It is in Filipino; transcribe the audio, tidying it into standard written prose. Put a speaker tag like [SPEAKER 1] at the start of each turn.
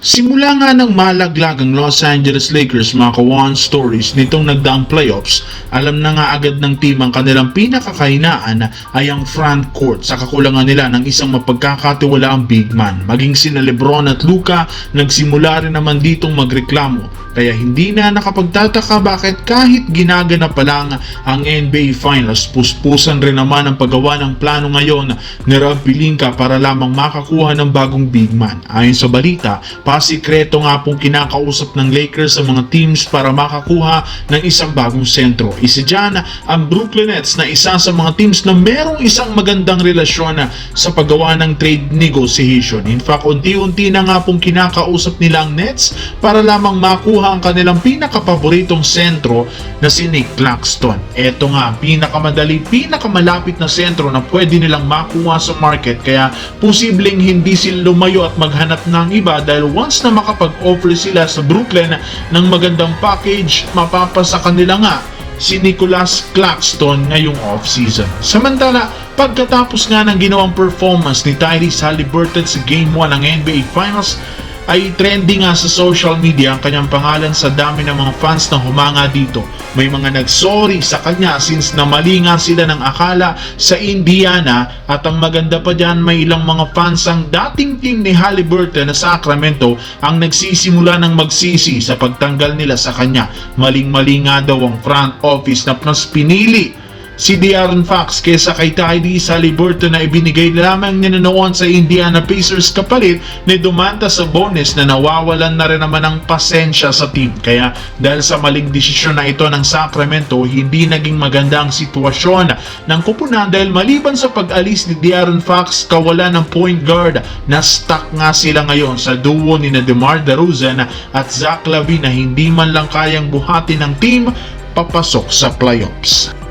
[SPEAKER 1] Simula nga ng malaglag ang Los Angeles Lakers mga ka-one stories nitong nagdaang playoffs, alam na nga agad ng team ang kanilang pinakakahinaan ay ang front court sa kakulangan nila ng isang mapagkakatiwalaang big man. Maging sina Lebron at Luka nagsimula rin naman ditong magreklamo. Kaya hindi na nakapagtataka bakit kahit ginagana pa lang ang NBA Finals, puspusan rin naman ang paggawa ng plano ngayon ni Rob Pelinka para lamang makakuha ng bagong big man. Ayon sa balita, pasikreto nga pong kinakausap ng Lakers sa mga teams para makakuha ng isang bagong sentro. Isa dyan ang Brooklyn Nets na isa sa mga teams na merong isang magandang relasyon sa paggawa ng trade negotiation. In fact, unti-unti na nga pong kinakausap nila ang Nets para lamang makuha ang kanilang pinakapaboritong sentro na si Nick Claxton. Ito nga, pinakamalapit na sentro na pwede nilang makuha sa market, kaya posibleng hindi sila lumayo at maghanap ng iba dahil once na makapag-offer sila sa Brooklyn ng magandang package, mapapasa kanila nga si Nicholas Claxton ngayong off-season. Samantala, pagkatapos nga ng ginawang performance ni Tyrese Haliburton sa Game 1 ng NBA Finals, ay trending nga sa social media ang kanyang pangalan sa dami ng mga fans na humanga dito. May mga nagsorry sa kanya since namali nga sila ng akala sa Indiana, at ang maganda pa dyan, may ilang mga fans ang dating team ni Haliburton na Sacramento ang nagsisimula ng magsisi sa pagtanggal nila sa kanya. Maling-mali nga daw ang front office na mas pinili si De'Aaron Fox kesa kay Tyrese Haliburton na ibinigay lamang niya noon sa Indiana Pacers kapalit ni Domantas Sabonis na nawawalan na rin naman ng pasensya sa team. Kaya dahil sa maling desisyon na ito ng Sacramento, hindi naging maganda ang sitwasyon ng kupunan dahil maliban sa pag-alis ni De'Aaron Fox, kawalan ng point guard, na stuck nga sila ngayon sa duo ni DeMar DeRozan at Zach LaVine na hindi man lang kayang buhatin ng team papasok sa playoffs.